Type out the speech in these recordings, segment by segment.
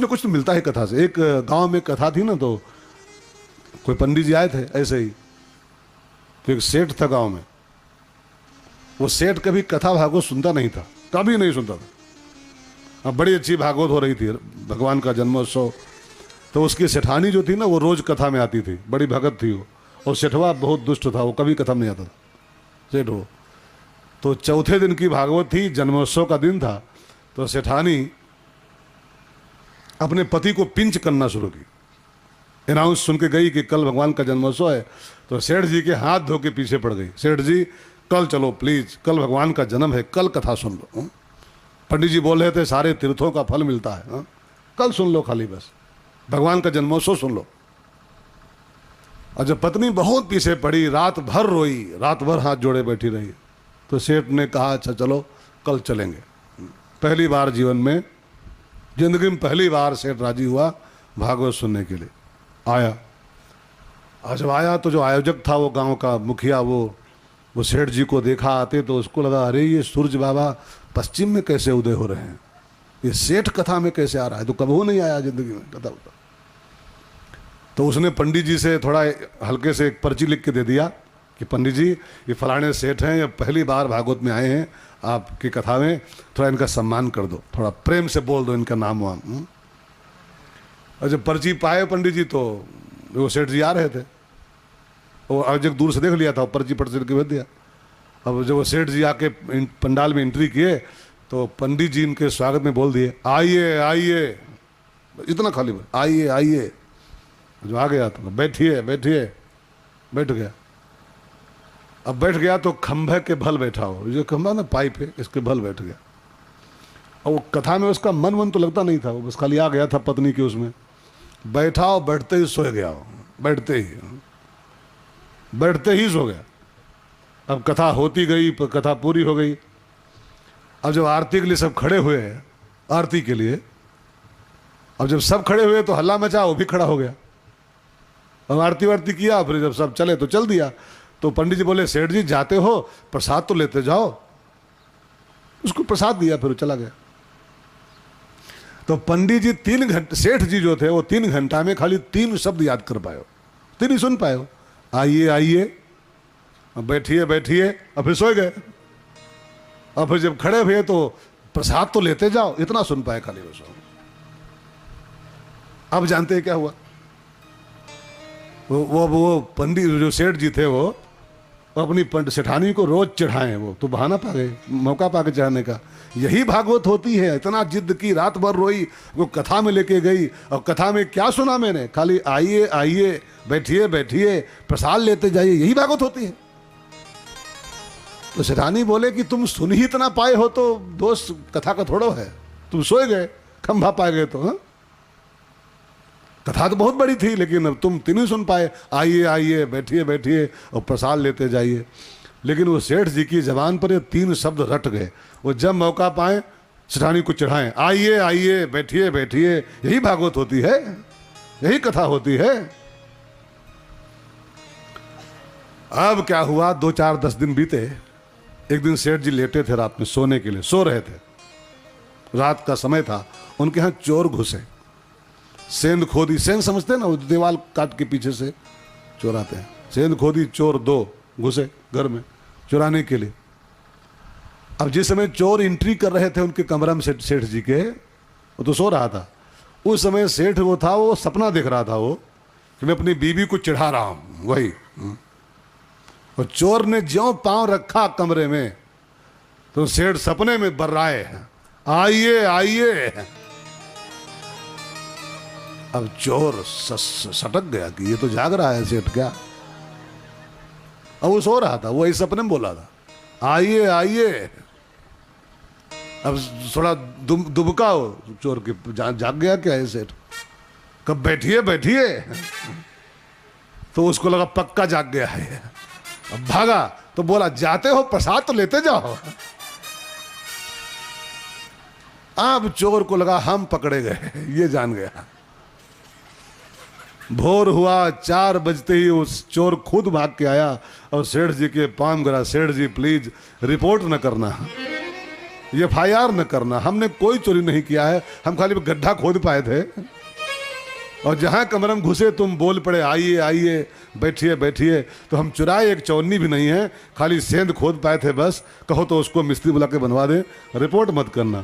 न कुछ तो मिलता है कथा से। एक गांव में कथा थी ना, तो कोई पंडित जी आए थे ऐसे ही। तो एक सेठ था गांव में। वो सेठ कभी कथा भागवत सुनता नहीं था, कभी नहीं सुनता था। अब बड़ी अच्छी भागवत हो रही थी, भगवान का जन्मोत्सव। तो उसकी सेठानी जो थी ना, वो रोज कथा में आती थी, बड़ी भगत थी वो। और सेठवा बहुत दुष्ट था, वो कभी कथा में नहीं आता था सेठ वो। तो चौथे दिन की भागवत थी, जन्मोत्सव का दिन था। तो सेठानी अपने पति को पिंच करना शुरू की। अनाउंस सुन के गई कि कल भगवान का जन्मोत्सव है। तो सेठ जी के हाथ धो के पीछे पड़ गई, सेठ जी कल चलो प्लीज, कल भगवान का जन्म है, कल कथा सुन लो। पंडित जी बोल रहे थे सारे तीर्थों का फल मिलता है, कल सुन लो, खाली बस भगवान का जन्मोत्सव सुन लो। और जब पत्नी बहुत पीछे पड़ी, रात भर रोई, रात भर हाथ जोड़े बैठी रही, तो सेठ ने कहा अच्छा चलो कल चलेंगे। पहली बार जीवन में, जिंदगी में पहली बार सेठ राजी हुआ भागवत सुनने के लिए। आया, और जब आया तो जो आयोजक था वो गांव का मुखिया, वो सेठ जी को देखा आते, तो उसको लगा अरे ये सूरज बाबा पश्चिम में कैसे उदय हो रहे हैं, ये सेठ कथा में कैसे आ रहा है, तो कभी नहीं आया जिंदगी में कथा होता। तो उसने पंडित जी से थोड़ा हल्के से एक पर्ची लिख के दे दिया कि पंडित जी ये फलाने सेठ हैं, ये पहली बार भागवत में आए हैं आपकी कथा में, थोड़ा इनका सम्मान कर दो, थोड़ा प्रेम से बोल दो इनका नाम वाम। और जब पर्ची पाए पंडित जी, तो वो सेठ जी आ रहे थे, वो आयोजक दूर से देख लिया था, पर्ची पट के भेज दिया। अब जब वो सेठ जी आके पंडाल में एंट्री किए, तो पंडित जी इनके स्वागत में बोल दिए आइए आइए, इतना खाली आइए आइए। जो आ गया तो बैठिए बैठिए, बैठ गया। अब बैठ गया तो खंभे के भल बैठा हो, जो खंभा ना पाइप है, इसके भल बैठ गया। और वो कथा में उसका मन तो लगता नहीं था, वो बस खाली आ गया था पत्नी के उसमें। बैठा और बैठते ही सो गया हो, बैठते ही सो गया। अब कथा होती गई, कथा पूरी हो गई। अब जब आरती के लिए सब खड़े हुए हैं, आरती के लिए, अब जब सब खड़े हुए तो हल्ला मचा, वो भी खड़ा हो गया। अब आरती वारती किया, फिर जब सब चले तो चल दिया। तो पंडित जी बोले सेठ जी जाते हो, प्रसाद तो लेते जाओ। उसको प्रसाद दिया, फिर चला गया। तो पंडित जी 3 घंटे, सेठ जी जो थे वो 3 घंटा में खाली 3 शब्द याद कर पाए, 3 ही सुन पाए, आइए आइए, बैठिए बैठिए, और फिर सो गए। और फिर जब खड़े हुए तो प्रसाद तो लेते जाओ, इतना सुन पाए खाली वो। अब जानते हैं क्या हुआ? वो पंडित जो सेठ जी थे वो अपनी सेठानी को रोज चढ़ाएं, वो तो बहाना पा गए, मौका पा के चढ़ाने का। यही भागवत होती है। इतना जिद की, रात भर रोई, वो कथा में लेके गई। और कथा में क्या सुना मैंने? खाली आइए आइए, बैठिए बैठिए, प्रसाद लेते जाइए, यही भागवत होती है। तो सेठानी बोले कि तुम सुन ही इतना पाए हो तो दोष कथा का थोड़ो है, तुम सोए गए, खंभा पा गए। तो हाँ, कथा तो बहुत बड़ी थी, लेकिन अब तुम 3 ही सुन पाए, आइए आइए, बैठिए बैठिए, और प्रसाद लेते जाइए। लेकिन वो सेठ जी की जबान पर ये 3 शब्द रट गए। वो जब मौका पाए सेठानी को चढ़ाएं, आइए आइए, बैठिए बैठिए, यही भागवत होती है, यही कथा होती है। अब क्या हुआ, 2 4 10 दिन बीते। एक दिन सेठ जी लेटे थे रात में सोने के लिए, सो रहे थे, रात का समय था। उनके यहाँ चोर घुसे, सेंध खोदी, सेंध समझते हैं ना, दीवार काट के पीछे से चोर आते हैं। सेंध खोदी चोर 2 घुसे घर में चुराने के लिए। अब जिस समय चोर एंट्री कर रहे थे उनके कमरा में सेठ जी के, वो तो सो रहा था। उस समय सेठ वो था, वो सपना देख रहा था वो कि मैं अपनी बीवी को चढ़ा रहा हूं, वही। और चोर ने ज्यों पांव रखा कमरे में, तो सेठ सपने में बर्राए, आइए आइए। अब चोर सटक गया कि ये तो जाग रहा है सेठ क्या। अब वो सो रहा था, वो इस सपने में बोला था आइए आइए। अब थोड़ा दुबका हो चोर के, जाग गया क्या है सेठ, कब बैठिए बैठिए। तो उसको लगा पक्का जाग गया है। अब भागा, तो बोला जाते हो प्रसाद तो लेते जाओ। अब चोर को लगा हम पकड़े गए, ये जान गया। भोर हुआ, 4 बजते ही उस चोर खुद भाग के आया और सेठ जी के पांव गिरा, सेठ जी प्लीज रिपोर्ट न करना। FIR न करना, हमने कोई चोरी नहीं किया है, हम खाली गड्ढा खोद पाए थे और जहां कमरे में घुसे तुम बोल पड़े आइए आइए बैठिए बैठिए, तो हम चुराए एक चौनी भी नहीं है, खाली सेंध खोद पाए थे बस, कहो तो उसको मिस्त्री बुला के बनवा दे, रिपोर्ट मत करना।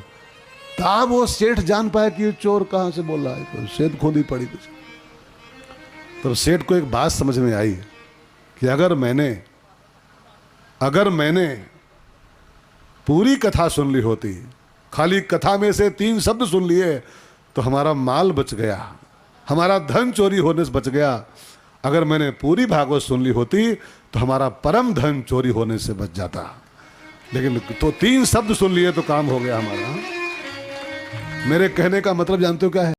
तब वो सेठ जान पाया कि ये चोर कहां से बोल रहा है, तो सेंध खोदी पड़ी कुछ। तो सेठ को एक बात समझ में आई कि अगर मैंने पूरी कथा सुन ली होती, खाली कथा में से 3 शब्द सुन लिए, तो हमारा माल बच गया, हमारा धन चोरी होने से बच गया। अगर मैंने पूरी भागवत सुन ली होती तो हमारा परम धन चोरी होने से बच जाता। लेकिन तो 3 शब्द सुन लिए तो काम हो गया हमारा। मेरे कहने का मतलब जानते हो क्या है?